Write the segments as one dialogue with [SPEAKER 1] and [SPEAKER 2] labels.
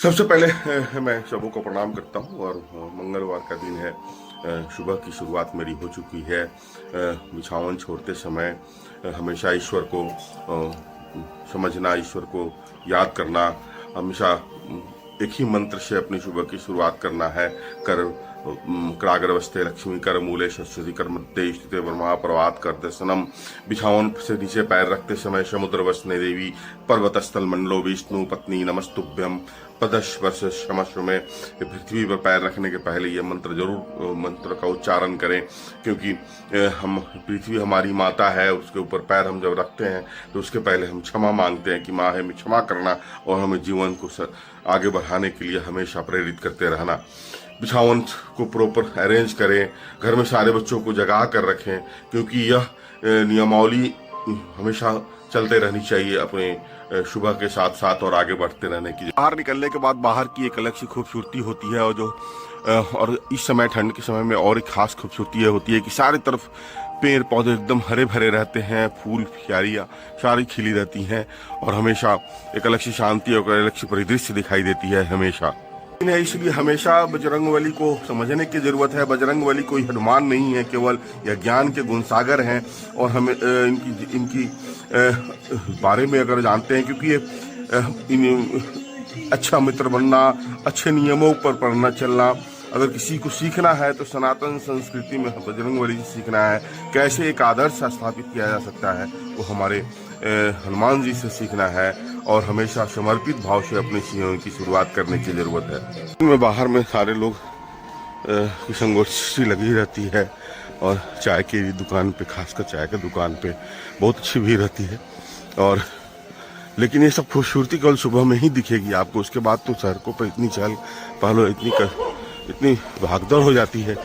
[SPEAKER 1] सबसे पहले मैं सबों को प्रणाम करता हूँ और मंगलवार का दिन है। सुबह की शुरुआत मेरी हो चुकी है। बिछावन छोड़ते समय हमेशा ईश्वर को समझना, ईश्वर को याद करना, हमेशा एक ही मंत्र से अपनी सुबह की शुरुआत करना है। कर कराग्रवस्थे लक्ष्मी कर मूले सरस्वती कर मध्य स्थिते ब्रह्मा प्रभात कर दर्शनम। बिछावन से नीचे पैर रखते समय समुद्र वसने देवी पर्वत स्थल मंडलो विष्णु पत्नी नमस्तुभ्यम पदस्पर्श क्षमस्व में पृथ्वी पर पैर रखने के पहले ये मंत्र का उच्चारण करें, क्योंकि हम पृथ्वी हमारी माता है, उसके ऊपर पैर हम जब रखते हैं तो उसके पहले हम क्षमा मांगते हैं कि माँ हमें क्षमा करना और हमें जीवन को आगे बढ़ाने के लिए हमेशा प्रेरित करते रहना। बिछावन को प्रॉपर अरेंज करें, घर में सारे बच्चों को जगा कर रखें, क्योंकि यह नियमावली हमेशा चलते रहनी चाहिए अपने सुबह के साथ साथ और आगे बढ़ते रहने की। बाहर निकलने के बाद बाहर की एक अलग सी खूबसूरती होती है और इस समय ठंड के समय में और एक खास खूबसूरती होती है कि सारी तरफ पेड़ पौधे एकदम हरे भरे रहते हैं, फूल क्यारियाँ सारी खिली रहती हैं और हमेशा एक अलग सी शांति और अलग सी परिदृश्य दिखाई देती है हमेशा। इसलिए हमेशा बजरंगबली को समझने की जरूरत है। बजरंगबली कोई हनुमान नहीं है, केवल यह ज्ञान के गुणसागर हैं और हमें इनकी बारे में अगर जानते हैं, क्योंकि ये अच्छा मित्र बनना, अच्छे नियमों पर पढ़ना चलना, अगर किसी को सीखना है तो सनातन संस्कृति में बजरंगबली से सीखना है। कैसे एक आदर्श स्थापित किया जा सकता है वो हमारे हनुमान जी से सीखना है और हमेशा समर्पित भाव से अपने जीवन की शुरुआत करने की जरूरत है। में बाहर में सारे लोग की संगोष्ठी लगी रहती है और चाय की दुकान पे, खासकर चाय की दुकान पे बहुत अच्छी भीड़ रहती है। और लेकिन ये सब खूबसूरती केवल सुबह में ही दिखेगी आपको, उसके बाद तो सड़कों पर इतनी चहल पहल, इतनी भागदौड़ हो जाती है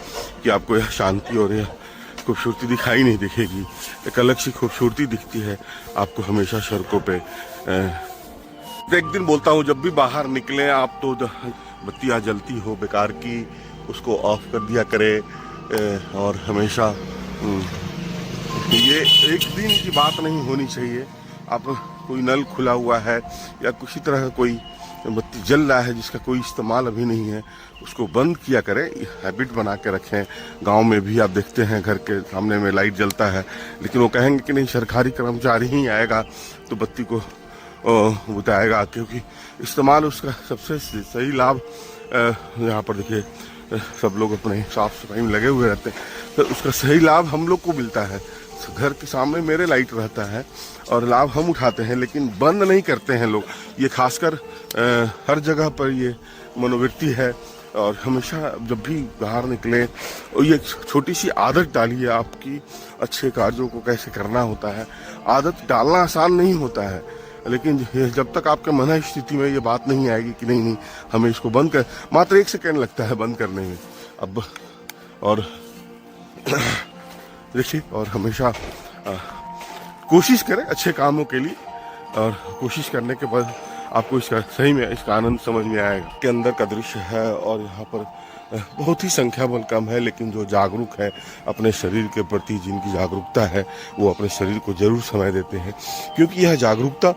[SPEAKER 1] कि आपको यह शांति और यह खूबसूरती दिखाई नहीं दिखेगी। एक अलग सी खूबसूरती दिखती है आपको हमेशा सड़कों पे। एक दिन बोलता हूँ, जब भी बाहर निकले आप तो बत्तियाँ जलती हो बेकार की, उसको ऑफ कर दिया करें। और हमेशा ये एक दिन की बात नहीं होनी चाहिए। आप कोई नल खुला हुआ है या किसी तरह का कोई बत्ती जल रहा है जिसका कोई इस्तेमाल अभी नहीं है, उसको बंद किया करें, हैबिट बना के रखें। गांव में भी आप देखते हैं घर के सामने में लाइट जलता है, लेकिन वो कहेंगे कि नहीं सरकारी कर्मचारी ही आएगा तो बत्ती को बुताएगा, क्योंकि इस्तेमाल उसका सबसे सही लाभ यहाँ पर देखिए सब लोग अपने साफ सफाई में लगे हुए रहते हैं, तो उसका सही लाभ हम लोग को मिलता है। घर के सामने मेरे लाइट रहता है और लाभ हम उठाते हैं, लेकिन बंद नहीं करते हैं लोग। ये खासकर हर जगह पर ये मनोवृत्ति है। और हमेशा जब भी बाहर निकले और ये छोटी सी आदत डालिए आपकी, अच्छे कार्यों को कैसे करना होता है। आदत डालना आसान नहीं होता है, लेकिन जब तक आपके मन स्थिति में ये बात नहीं आएगी कि नहीं हमें इसको बंद कर, मात्र 1 सेकेंड लगता है बंद करने में अब। और देखिए, और हमेशा कोशिश करें अच्छे कामों के लिए, और कोशिश करने के बाद आपको इसका सही में इसका आनंद समझ में आएगा। के अंदर का दृश्य है और यहाँ पर बहुत ही संख्या बल कम है, लेकिन जो जागरूक है अपने शरीर के प्रति, जिनकी जागरूकता है वो अपने शरीर को जरूर समय देते हैं, क्योंकि यह जागरूकता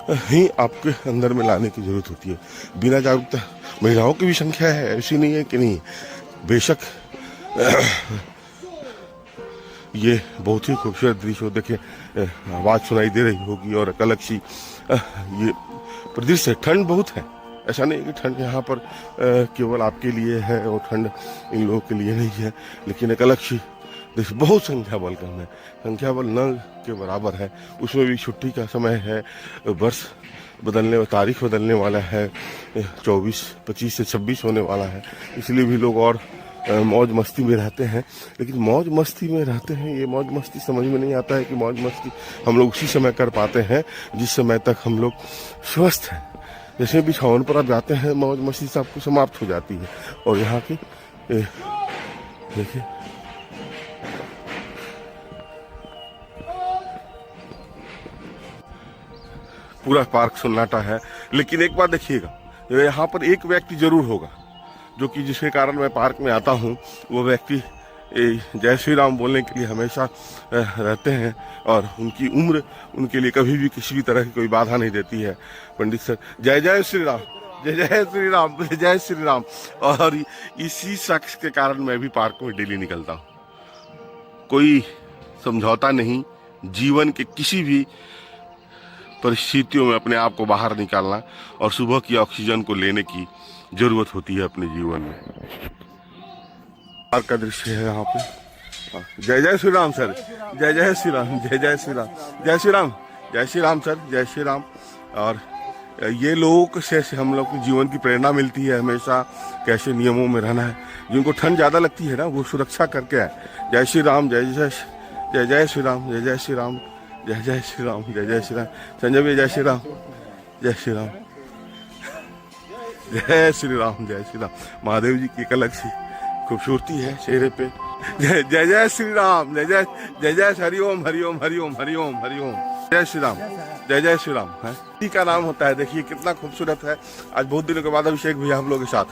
[SPEAKER 1] ही आपके अंदर में लाने की जरूरत होती है। बिना जागरूकता महिलाओं की भी संख्या है, ऐसी नहीं है कि नहीं, बेशक ये बहुत ही खूबसूरत दृश्य हो। देखिए आवाज़ सुनाई दे रही होगी और एक अलग सी ये प्रदृश्य। ठंड बहुत है, ऐसा नहीं है कि ठंड यहाँ पर केवल आपके लिए है और ठंड इन लोगों के लिए नहीं है, लेकिन एक अलग सी देखिए बहुत संख्या बल कम है, संख्या बल न के बराबर है। उसमें भी छुट्टी का समय है, वर्ष बदलने, तारीख बदलने वाला है, 25 से 26 होने वाला है, इसलिए भी लोग और मौज मस्ती में रहते हैं। लेकिन मौज मस्ती में रहते हैं, ये मौज मस्ती समझ में नहीं आता है कि मौज मस्ती हम लोग उसी समय कर पाते हैं जिस समय तक हम लोग स्वस्थ हैं। जैसे बिछावन पर आप जाते हैं, मौज मस्ती से आपको समाप्त हो जाती है। और यहाँ की देखिए पूरा पार्क सन्नाटा है। लेकिन एक बात देखिएगा, यहाँ पर एक व्यक्ति जरूर होगा जो कि जिसके कारण मैं पार्क में आता हूँ, वो व्यक्ति जय श्री राम बोलने के लिए हमेशा रहते हैं और उनकी उम्र उनके लिए कभी भी किसी भी तरह की कोई बाधा नहीं देती है। पंडित सर, जय जय श्री राम, जय जय श्री राम, जय जय श्री राम। और इसी शख्स के कारण मैं भी पार्क में डेली निकलता हूँ। कोई समझौता नहीं, जीवन के किसी भी परिस्थितियों में अपने आप को बाहर निकालना और सुबह की ऑक्सीजन को लेने की जरूरत होती है अपने जीवन में। पार्क का दृश्य है यहाँ पे। जय जय श्री राम सर, जय जय श्री राम, जय जय श्री राम, जय श्री राम, जय श्री राम सर, जय श्री राम। और ये लोग से हम लोग को जीवन की प्रेरणा मिलती है हमेशा, कैसे नियमों में रहना है। जिनको ठंड ज़्यादा लगती है ना, वो सुरक्षा करके आए। जय श्री राम, जय जय जय जय श्री राम, जय जय श्री राम, जय जय श्री राम, जय जय श्री राम। संजय भी जय श्री राम, जय श्री राम, जय श्री राम, जय श्री राम। महादेव जी की एक अलग सी खूबसूरती है चेहरे पे। जय जय जय श्री राम, जय जय जय जय हरिओम हरिओम हरिओम हरिओम हरिओम। जय श्री राम, जय जय श्री राम है इसी का नाम होता है। देखिए कितना खूबसूरत है। आज बहुत दिनों के बाद अभिषेक भैया हम लोग के साथ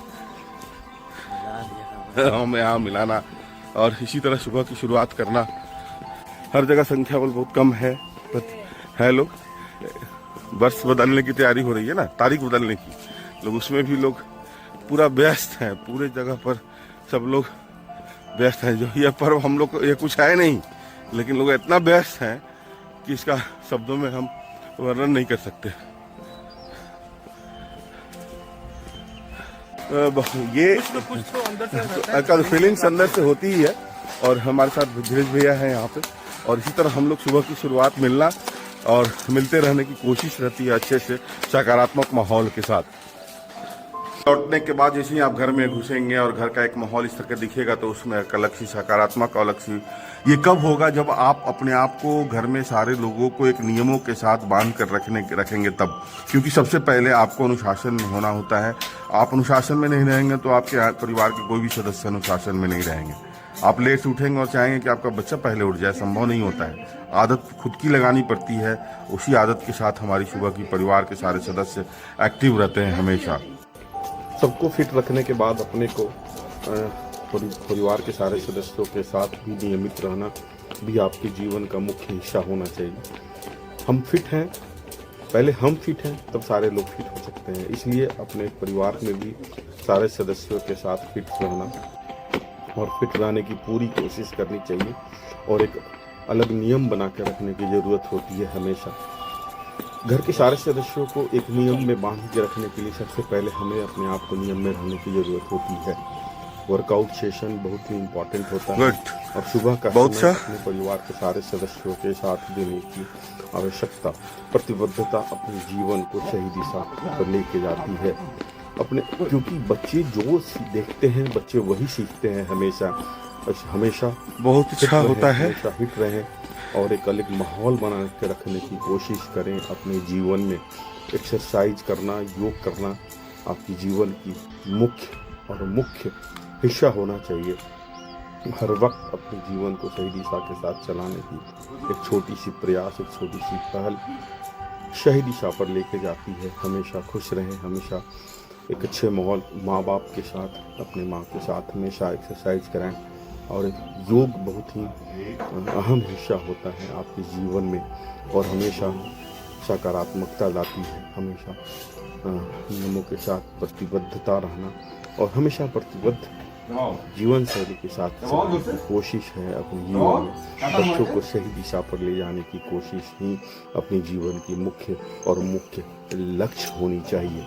[SPEAKER 1] हम यहाँ मिलाना और इसी तरह सुबह की शुरुआत करना। हर जगह संख्या बल बहुत कम है लोग। वर्ष बदलने की तैयारी हो रही है ना, तारीख बदलने की, लोग उसमें भी लोग पूरा व्यस्त हैं। पूरे जगह पर सब लोग व्यस्त हैं। जो ये पर्व हम लोग ये कुछ है नहीं, लेकिन लोग इतना व्यस्त हैं कि इसका शब्दों में हम वर्णन नहीं कर सकते। ये कुछ फीलिंग्स अंदर से होती ही है। और हमारे साथ धीरज भैया हैं यहाँ पे। और इसी तरह हम लोग सुबह की शुरुआत मिलना और मिलते रहने की कोशिश रहती है अच्छे से सकारात्मक माहौल के साथ। लौटने के बाद जैसे ही आप घर में घुसेंगे और घर का एक माहौल इस तरह का दिखेगा तो उसमें एक अलग सी सकारात्मक अलग सी। ये कब होगा? जब आप अपने आप को घर में सारे लोगों को एक नियमों के साथ बांध कर रखेंगे तब। क्योंकि सबसे पहले आपको अनुशासन में होना होता है। आप अनुशासन में नहीं रहेंगे तो आपके परिवार के कोई भी सदस्य अनुशासन में नहीं रहेंगे। आप लेट से उठेंगे और चाहेंगे कि आपका बच्चा पहले उठ जाए, संभव नहीं होता है। आदत खुद की लगानी पड़ती है। उसी आदत के साथ हमारी सुबह की परिवार के सारे सदस्य एक्टिव रहते हैं हमेशा। सबको फिट रखने के बाद अपने को परिवार के सारे सदस्यों के साथ भी नियमित रहना भी आपके जीवन का मुख्य हिस्सा होना चाहिए। हम फिट हैं, पहले हम फिट हैं तब सारे लोग फिट हो सकते हैं। इसलिए अपने परिवार में भी सारे सदस्यों के साथ फिट रहना और फिट रहने की पूरी कोशिश करनी चाहिए। और एक अलग नियम बना के रखने की ज़रूरत होती है हमेशा। घर के सारे सदस्यों को एक नियम में बांध के रखने के लिए सबसे पहले हमें अपने आप को नियम में रहने की ज़रूरत होती है। वर्कआउट सेशन बहुत ही इम्पोर्टेंट होता है और सुबह का समय अपने परिवार के सारे सदस्यों के साथ देने की आवश्यकता, प्रतिबद्धता अपने जीवन को सही दिशा पर लेके जाती है। अपने क्योंकि बच्चे जो देखते हैं बच्चे वही सीखते हैं। हमेशा बहुत अच्छा होता है, हमेशा हिट रहें और एक अलग माहौल बना के रखने की कोशिश करें। अपने जीवन में एक्सरसाइज करना, योग करना आपकी जीवन की मुख्य हिस्सा होना चाहिए। हर वक्त अपने जीवन को सही दिशा के साथ चलाने की एक छोटी सी प्रयास, एक छोटी सी पहल सही दिशा पर लेके जाती है। हमेशा खुश रहें, हमेशा एक अच्छे माहौल, माँ बाप के साथ, अपने माँ के साथ हमेशा एक्सरसाइज करें। और योग बहुत ही अहम हिस्सा होता है आपके जीवन में और हमेशा सकारात्मकता लाती है। हमेशा नियमों के साथ प्रतिबद्धता रहना और हमेशा प्रतिबद्ध जीवन शैली के साथ कोशिश है अपने जीवन में बच्चों को सही दिशा पर ले जाने की कोशिश ही अपने जीवन की मुख्य लक्ष्य होनी चाहिए।